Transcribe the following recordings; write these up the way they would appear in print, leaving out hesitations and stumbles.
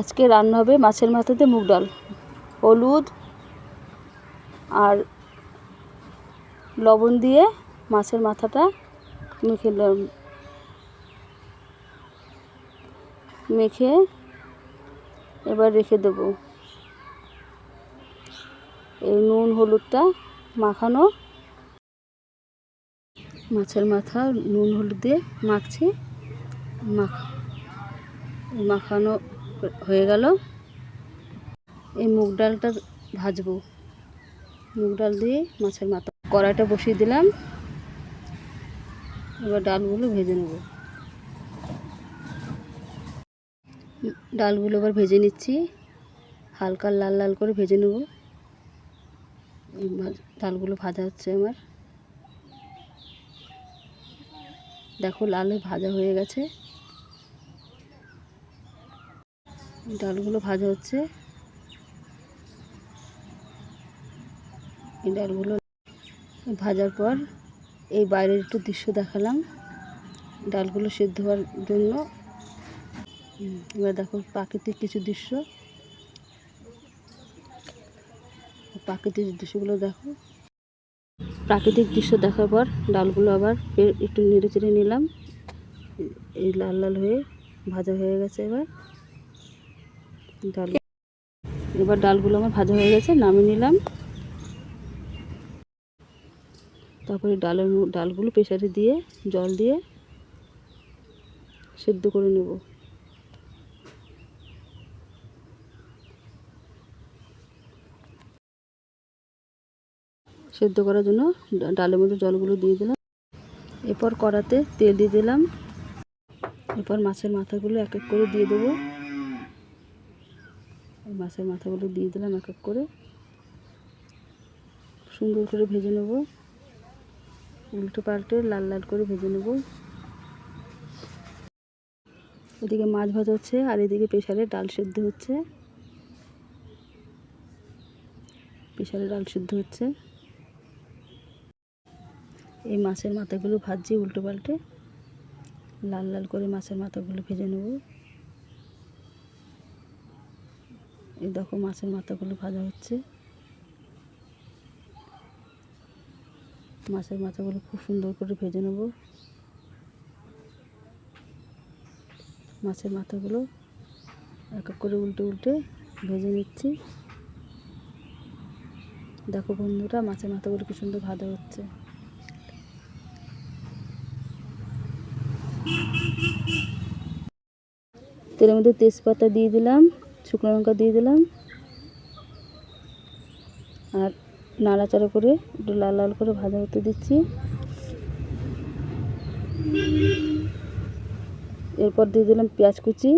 আজকে রান্না হবে মাছের মাথা দিয়ে মুগ ডাল। হলুদ আর লবণ দিয়ে মাছের মাথাটা মেখে এবার রেখে দেব। এই নুন হলুদটা মাখানো, মাছের মাথা নুন হলুদ দিয়ে মাখছি। মাখানো হয়ে গেল। এই মুগ ডালটা ভাজবো। মুগ ডাল দিয়ে মাছের মাথা, কড়াইটা বসিয়ে দিলাম। এবার ডালগুলো ভেজে নেব। ডালগুলো এবার ভেজে নিচ্ছি, হালকা লাল লাল করে ভেজে নেব। ডালগুলো ভাজা হচ্ছে আমার, দেখো লাল ভাজা হয়ে গেছে। ডালগুলো ভাজা হচ্ছে। এই ডালগুলো ভাজার পর এই বাইরের একটু দৃশ্য দেখালাম ডালগুলো সেদ্ধ হওয়ার জন্য। এবার দেখো প্রাকৃতিক কিছু দৃশ্য, প্রাকৃতিক দৃশ্যগুলো দেখো। প্রাকৃতিক দৃশ্য দেখার পর ডালগুলো আবার একটু নেড়ে চেড়ে নিলাম। এই লাল লাল হয়ে ভাজা হয়ে গেছে। এবার ডালগুলো আমার ভাজা হয়ে গেছে, নামিয়ে নিলাম। তারপরে ডালগুলো প্রেসারে দিয়ে জল দিয়ে সেদ্ধ করে নেব। সেদ্ধ করার জন্য ডালের মধ্যে জলগুলো দিয়ে দিলাম। এরপর কড়াতে তেল দিয়ে দিলাম। এরপর মাছের মাথাগুলো এক এক করে দিয়ে দেবো। মাছের মাথাগুলো দিয়ে দিলাম এক এক করে, সুন্দর করে ভেজে নেব। উল্টো পাল্টে লাল লাল করে ভেজে নেব। এদিকে মাছ ভাজা হচ্ছে আর এদিকে প্রেসারে ডাল সেদ্ধ হচ্ছে। প্রেসারে ডাল সেদ্ধ হচ্ছে। এই মাছের মাথাগুলো ভাজছি উল্টো পাল্টে, লাল লাল করে মাছের মাথাগুলো ভেজে নেব। এই দেখো মাছের মাথাগুলো ভাজা হচ্ছে। মাছের মাথাগুলো খুব সুন্দর করে ভেজে নেব। মাছের মাথাগুলো এক এক করে উল্টে উল্টে ভেজে নিচ্ছি। দেখো বন্ধুরা, মাছের মাথাগুলো কি সুন্দর ভাজা হচ্ছে। তেলের মধ্যে তেজপাতা দিয়ে দিলাম, শুকনো লঙ্কা দিয়ে দিলাম, আর নাড়াচাড়া করে একটু লাল লাল করে ভাজা হতে দিচ্ছি। এরপর দিয়ে দিলাম পেঁয়াজ কুচি।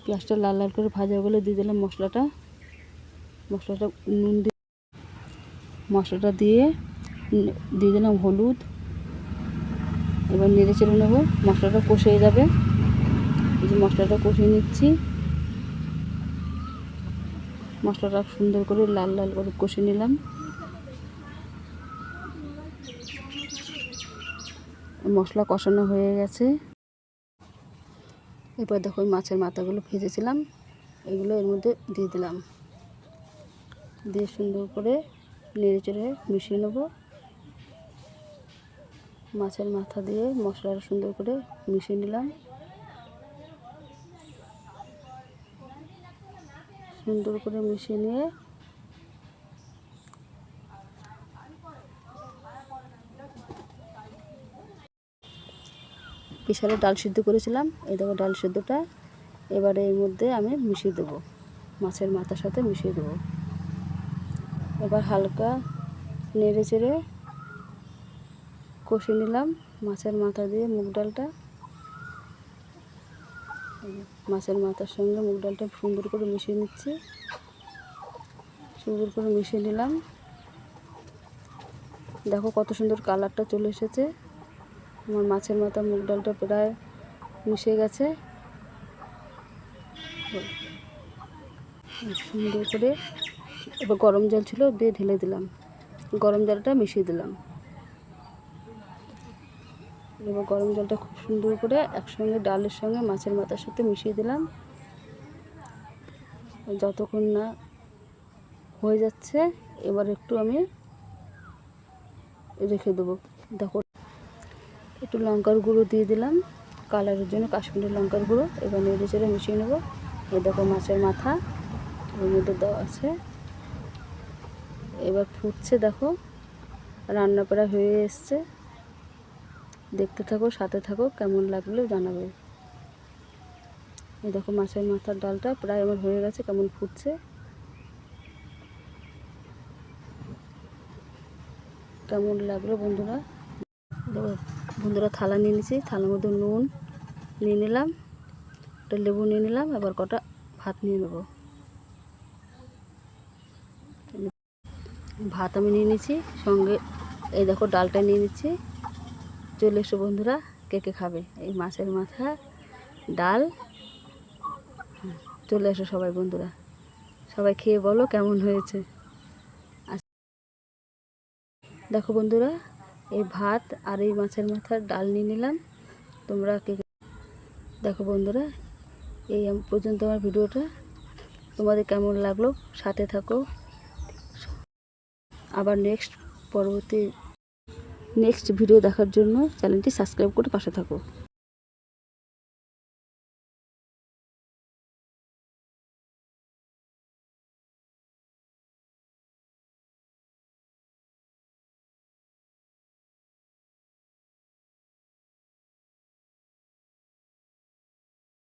পেঁয়াজটা লাল লাল করে ভাজা বলে দিয়ে দিলাম মশলাটা নুন দিয়ে মশলাটা দিয়ে দিলাম হলুদ। এবার নেড়ে চেড়ে নেব। মশলাটা কষে যাবে। এই যে মশলাটা কষিয়ে নিচ্ছি। মশলাটা সুন্দর করে লাল লাল করে কষে নিলাম। মশলা কষানো হয়ে গেছে। এরপর দেখো মাছের মাথাগুলো ভেজেছিলাম, এগুলো এর মধ্যে দিয়ে দিলাম। দিয়ে সুন্দর করে নেড়ে চেড়ে মিশিয়ে নেব। মাছের মাথা দিয়ে মশলাটা সুন্দর করে মিশিয়ে নিলাম। সুন্দর করে মিশিয়ে নিয়ে প্রেসারে ডাল সিদ্ধ করেছিলাম। এই দেখো ডাল সিদ্ধটা এবারে এর মধ্যে আমি মিশিয়ে দেবো, মাছের মাথার সাথে মিশিয়ে দেবো। এবার হালকা নেড়ে চেড়ে কষে নিলাম মাছের মাথা দিয়ে মুগ ডালটা। মাছের মাথার সঙ্গে মুগ ডালটা সুন্দর করে মিশিয়ে নিচ্ছি। সুন্দর করে মিশিয়ে নিলাম। দেখো কত সুন্দর কালারটা চলে এসেছে। আমার মাছের মাথা মুগ ডালটা প্রায় মিশে গেছে। সুন্দর করে এবার গরম জল ছিল দিয়ে ঢেলে দিলাম। গরম জলটা মিশিয়ে দিলাম। এবার গরম জলটা খুব সুন্দর করে একসঙ্গে ডালের সঙ্গে মাছের মাথার সাথে মিশিয়ে দিলাম। যতক্ষণ না হয়ে যাচ্ছে এবার একটু আমি রেখে দেবো। দেখো একটু লঙ্কার গুঁড়ো দিয়ে দিলাম কালারের জন্য, কাশ্মীরি লঙ্কার গুঁড়ো। এবার নেড়ে চেড়ে মিশিয়ে নেবো। এই দেখো মাছের মাথা ওর মধ্যে দেওয়া আছে। এবার ফুটছে, দেখো রান্না প্রায় হয়ে এসছে। দেখতে থাকো, সাথে থাকো, কেমন লাগলো জানাবে। এই দেখো মাছের মাথার ডালটা প্রায় আমার হয়ে গেছে, কেমন ফুটছে। কেমন লাগলো বন্ধুরা? দেখো বন্ধুরা, থালা নিয়ে নিয়েছি, থালার মধ্যে নুন নিয়ে নিলাম, একটা লেবু নিয়ে নিলাম, এবার কটা ভাত নিয়ে নেব। ভাত আমি নিয়ে নিচ্ছি, সঙ্গে এই দেখো ডালটা নিয়ে নিচ্ছি। চলে এসো বন্ধুরা, কে কে খাবে এই মাছের মাথা ডাল। চলে এসো সবাই বন্ধুরা, সবাই খেয়ে বলো কেমন হয়েছে। দেখো বন্ধুরা, এই ভাত আর এই মাছের মাথার ডাল নিয়ে নিলাম। তোমরা কে দেখো বন্ধুরা, এই পর্যন্ত আমার ভিডিওটা। তোমাদের কেমন লাগলো সাথে থাকো। আবার নেক্সট ভিডিও দেখার জন্য চ্যানেলটি সাবস্ক্রাইব করে পাশে থাকো।